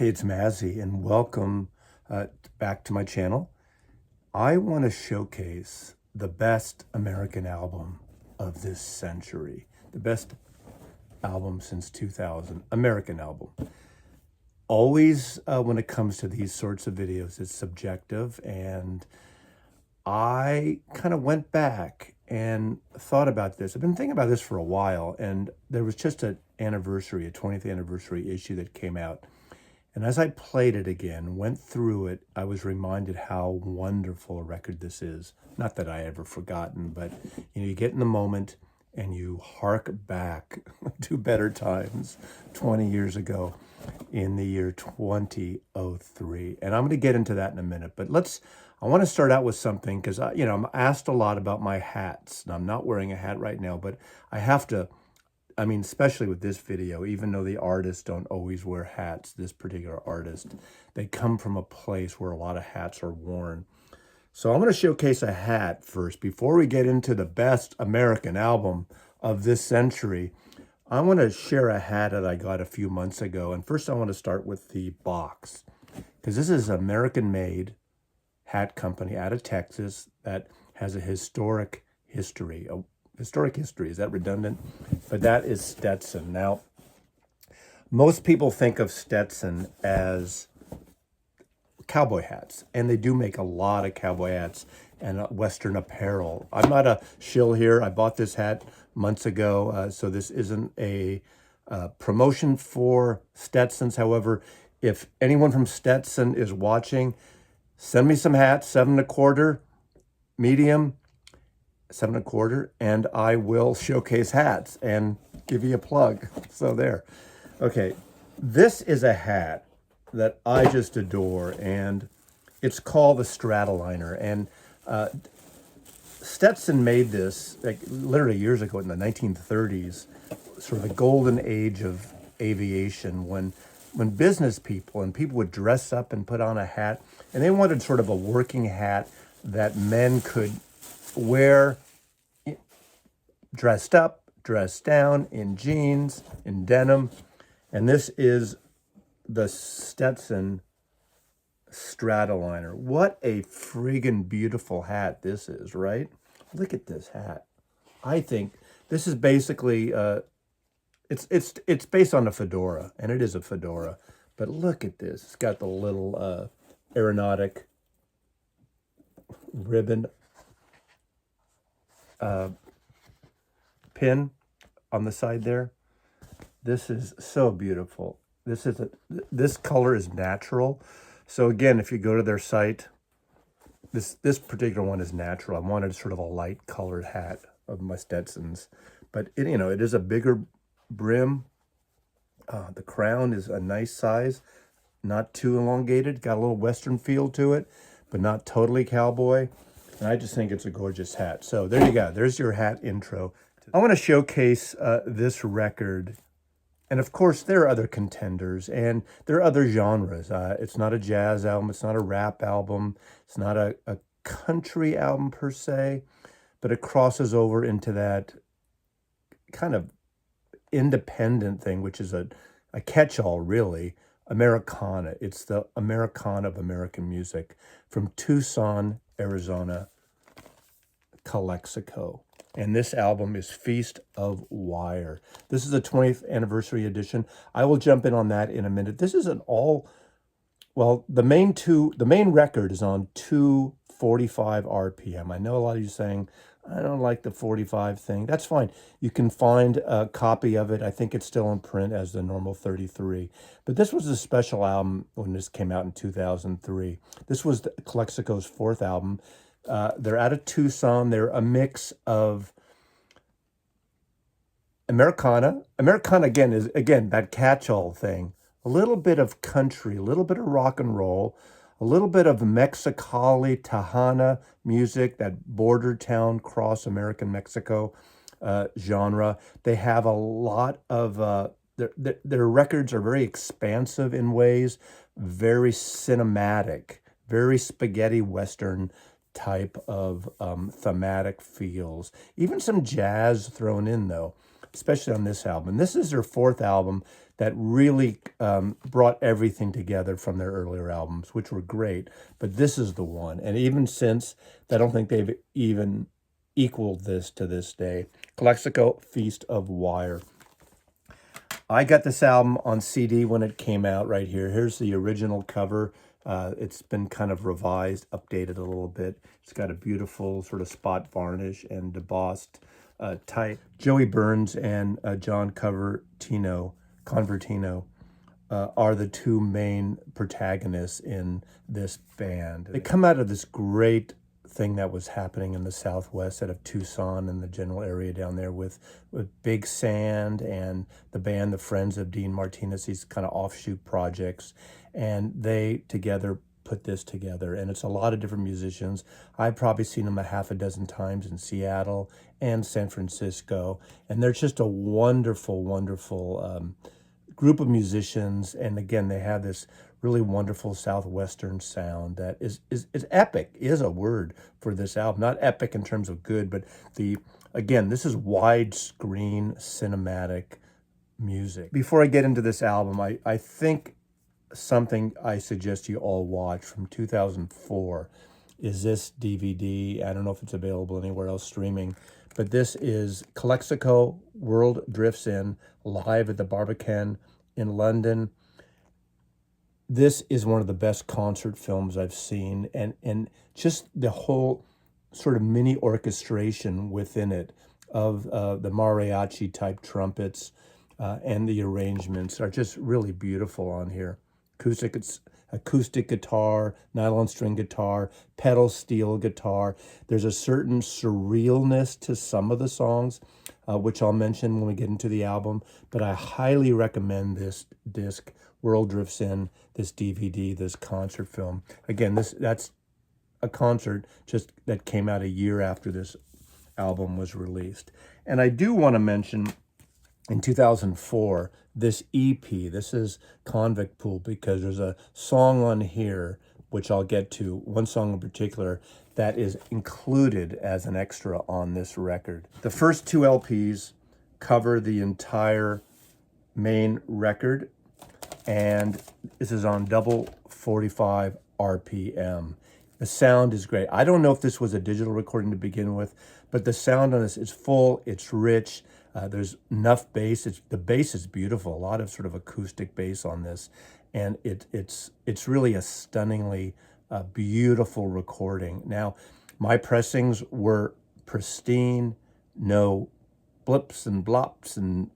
Hey, it's Mazzy, and welcome back to my channel. I want to showcase the best American album of this century, the best album since 2000, American album. Always, when it comes to these sorts of videos, it's subjective, and I kind of went back and thought about this. I've been thinking about this for a while, and there was just an anniversary, a 20th anniversary issue that came out. And as I played it again, went through it, I was reminded how wonderful a record this is. Not that I ever forgotten, but you get in the moment and you hark back to better times 20 years ago in the year 2003. And I'm going to get into that in a minute, but I want to start out with something because I'm asked a lot about my hats. And I'm not wearing a hat right now, but I have to, especially with this video, even though the artists don't always wear hats, this particular artist, they come from a place where a lot of hats are worn. So I'm going to showcase a hat first. Before we get into the best American album of this century, I want to share a hat that I got a few months ago. And first I want to start with the box, because this is an American-made hat company out of Texas that has a historic history. Historic history, is that redundant? But that is Stetson. Now, most people think of Stetson as cowboy hats, and they do make a lot of cowboy hats and Western apparel. I'm not a shill here. I bought this hat months ago, so this isn't a promotion for Stetsons. However, if anyone from Stetson is watching, send me some hats, 7.25, medium, 7.25, and I will showcase hats and give you a plug. So there. Okay, this is a hat that I just adore, and it's called the Stratoliner. And Stetson made this like literally years ago in the 1930s, sort of the golden age of aviation, when business people and people would dress up and put on a hat, and they wanted sort of a working hat that men could wear dressed up, dressed down, in jeans, in denim. And this is the Stetson Stratoliner. What a friggin' beautiful hat this is, right? Look at this hat. I think this is basically, it's based on a fedora, and it is a fedora. But look at this. It's got the little aeronautic ribbon pin on the side there. This is so beautiful. This color is natural. So again, if you go to their site, this particular one is natural. I wanted sort of a light colored hat of my Stetsons, but it is a bigger brim. The crown is a nice size, not too elongated, got a little Western feel to it, but not totally cowboy. And I just think it's a gorgeous hat. So there you go. There's your hat intro. I want to showcase this record. And of course, there are other contenders, and there are other genres. It's not a jazz album. It's not a rap album. It's not a country album per se, but it crosses over into that kind of independent thing, which is a catch-all, really, Americana. It's the Americana of American music from Tucson, Arizona, Calexico. And this album is Feast of Wire. This is the 20th anniversary edition. I will jump in on that in a minute. This is the main record is on 245 RPM. I know a lot of you saying, I don't like the 45 thing. That's fine. You can find a copy of it. I think it's still in print as the normal 33. But this was a special album when this came out in 2003. This was Calexico's fourth album. They're out of Tucson. They're a mix of Americana. Americana, again, is that catch-all thing. A little bit of country, a little bit of rock and roll, a little bit of Mexicali, Tejana music, that border town, cross American Mexico genre. They have a lot of, their records are very expansive in ways, very cinematic, very spaghetti Western type of thematic feels. Even some jazz thrown in, though, especially on this album. This is their fourth album. that really brought everything together from their earlier albums, which were great. But this is the one. And even since, I don't think they've even equaled this to this day. Calexico, Feast of Wire. I got this album on CD when it came out right here. Here's the original cover. It's been kind of revised, updated a little bit. It's got a beautiful sort of spot varnish and embossed type. Joey Burns and John Convertino are the two main protagonists in this band. They come out of this great thing that was happening in the Southwest out of Tucson and the general area down there with Big Sand and the band The Friends of Dean Martinez, these kind of offshoot projects. And they together put this together. And it's a lot of different musicians. I've probably seen them a half a dozen times in Seattle and San Francisco. And they're just a wonderful, wonderful group of musicians. And again, they have this really wonderful Southwestern sound that is epic, is a word for this album. Not epic in terms of good, but again, this is widescreen cinematic music. Before I get into this album, I think something I suggest you all watch from 2004 is this DVD. I don't know if it's available anywhere else streaming, but this is Calexico World Drifts In, live at the Barbican in London. This is one of the best concert films I've seen, and just the whole sort of mini orchestration within it of the mariachi type trumpets and the arrangements are just really beautiful on here. Acoustic guitar, nylon string guitar, pedal steel guitar. There's a certain surrealness to some of the songs, which I'll mention when we get into the album, but I highly recommend this disc, World Drifts In, this DVD, this concert film. Again, that's a concert just that came out a year after this album was released. And I do want to mention in 2004, this EP, this is Convict Pool, because there's a song on here, which I'll get to, one song in particular, that is included as an extra on this record. The first two LPs cover the entire main record, and this is on double 45 RPM. The sound is great. I don't know if this was a digital recording to begin with, but the sound on this is full, it's rich. There's enough bass. The bass is beautiful. A lot of sort of acoustic bass on this, and it's really a stunningly beautiful recording. Now, my pressings were pristine, no blips and blops and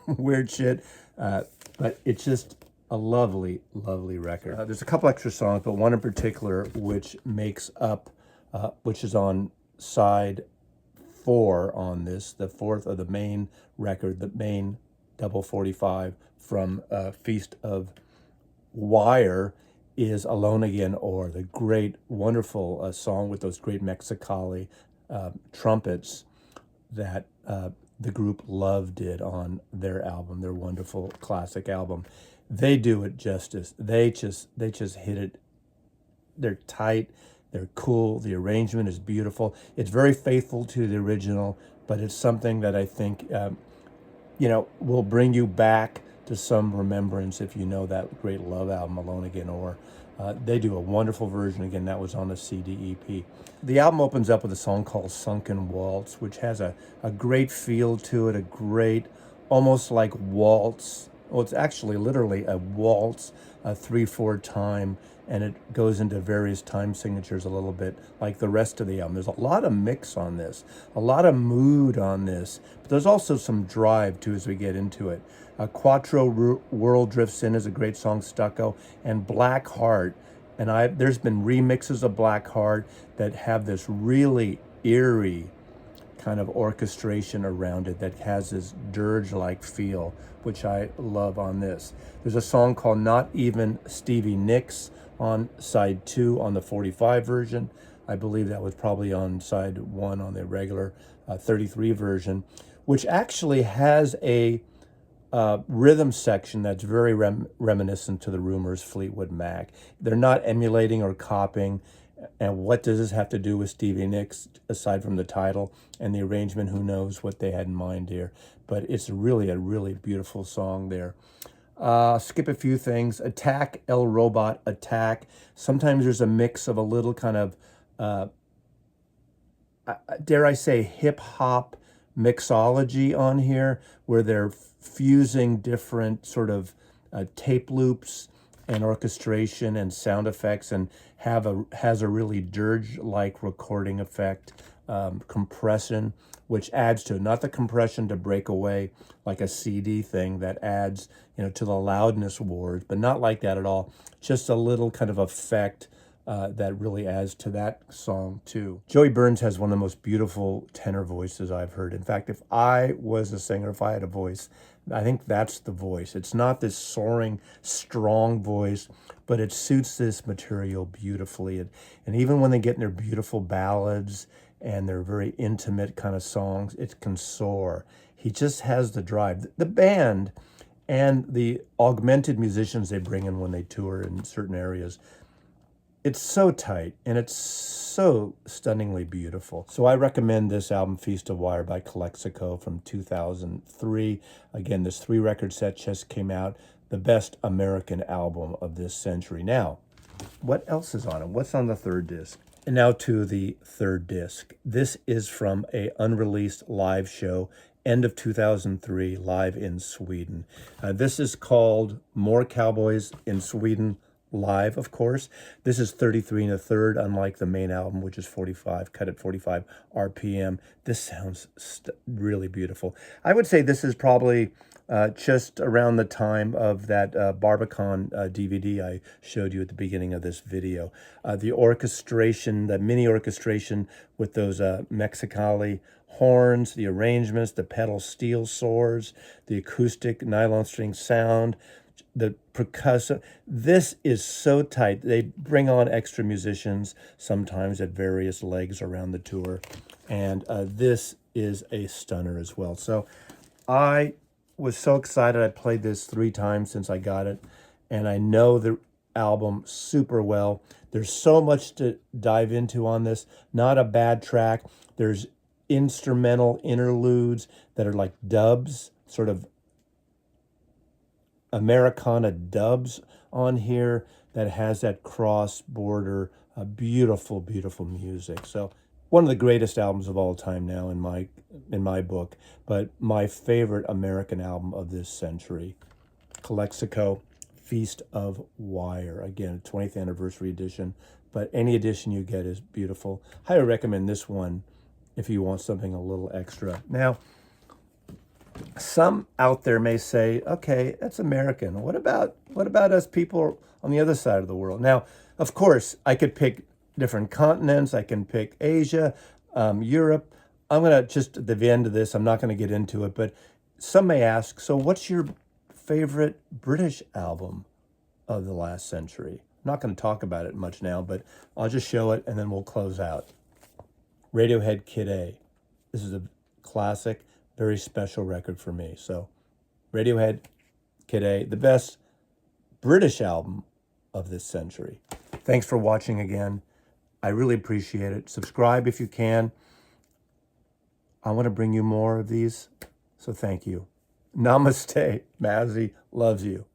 weird shit, but it's just a lovely, lovely record. There's a couple extra songs, but one in particular which makes up, which is on side 4 on this, the fourth of the main record, the main double 45 from Feast of Wire, is Alone Again, or the great, wonderful song with those great Mexicali trumpets that the group Love did on their album, their wonderful classic album. They do it justice. They just hit it. They're tight. They're cool. The arrangement is beautiful. It's very faithful to the original, but it's something that I think, will bring you back to some remembrance if you know that great Love album, Alone Again, or they do a wonderful version. Again, that was on the CD EP. The album opens up with a song called Sunken Waltz, which has a great feel to it, a great, almost like waltz. Well, it's actually literally a waltz, a 3/4 time, and it goes into various time signatures a little bit like the rest of the album. There's a lot of mix on this, a lot of mood on this, but there's also some drive too as we get into it. Quattro World Drifts In is a great song, Stucco, and Black Heart. And there's been remixes of Black Heart that have this really eerie kind of orchestration around it that has this dirge-like feel, which I love on this. There's a song called Not Even Stevie Nicks on side 2 on the 45 version. I believe that was probably on side 1 on the regular 33 version, which actually has a rhythm section that's very reminiscent to the Rumours Fleetwood Mac. They're not emulating or copying. And what does this have to do with Stevie Nicks, aside from the title and the arrangement? Who knows what they had in mind here. But it's really a really beautiful song there. Skip a few things. Attack, El Robot, Attack. Sometimes there's a mix of a little kind of, dare I say, hip-hop mixology on here, where they're fusing different sort of tape loops and orchestration and sound effects, and has a really dirge-like recording effect, compression, which adds to it. Not the compression to break away like a CD thing that adds, to the loudness wars, but not like that at all. Just a little kind of effect that really adds to that song too. Joey Burns has one of the most beautiful tenor voices I've heard. In fact, if I was a singer, if I had a voice, I think that's the voice. It's not this soaring, strong voice, but it suits this material beautifully. And even when they get in their beautiful ballads and their very intimate kind of songs, it can soar. He just has the drive. The band and the augmented musicians they bring in when they tour in certain areas, it's so tight and it's so stunningly beautiful. So I recommend this album, Feast of Wire by Calexico from 2003. Again, this 3-record set just came out. The best American album of this century. Now, what else is on it? What's on the third disc? And now to the third disc. This is from an unreleased live show, end of 2003, live in Sweden. This is called More Cowboys in Sweden Live, of course. This is 33 1/3, unlike the main album, which is 45, cut at 45 RPM. This sounds really beautiful. I would say this is probably just around the time of that Barbican DVD I showed you at the beginning of this video. The orchestration, the mini orchestration with those Mexicali horns, the arrangements, the pedal steel soars, the acoustic nylon string sound, the percussive. This is so tight. They bring on extra musicians sometimes at various legs around the tour. And this is a stunner as well. So I was so excited. I played this 3 times since I got it. And I know the album super well. There's so much to dive into on this. Not a bad track. There's instrumental interludes that are like dubs, sort of Americana dubs on here that has that cross-border, beautiful, beautiful music. So one of the greatest albums of all time now in my book, but my favorite American album of this century. Calexico, Feast of Wire. Again, 20th anniversary edition, but any edition you get is beautiful. Highly recommend this one if you want something a little extra. Now, some out there may say, okay, that's American. What about us people on the other side of the world? Now, of course, I could pick different continents. I can pick Asia, Europe. I'm going to just, at the end of this, I'm not going to get into it, but some may ask, so what's your favorite British album of the last century? I'm not going to talk about it much now, but I'll just show it and then we'll close out. Radiohead, Kid A. This is a classic, very special record for me. So Radiohead, Kid A, the best British album of this century. Thanks for watching again. I really appreciate it. Subscribe if you can. I want to bring you more of these, so thank you. Namaste. Mazzy loves you.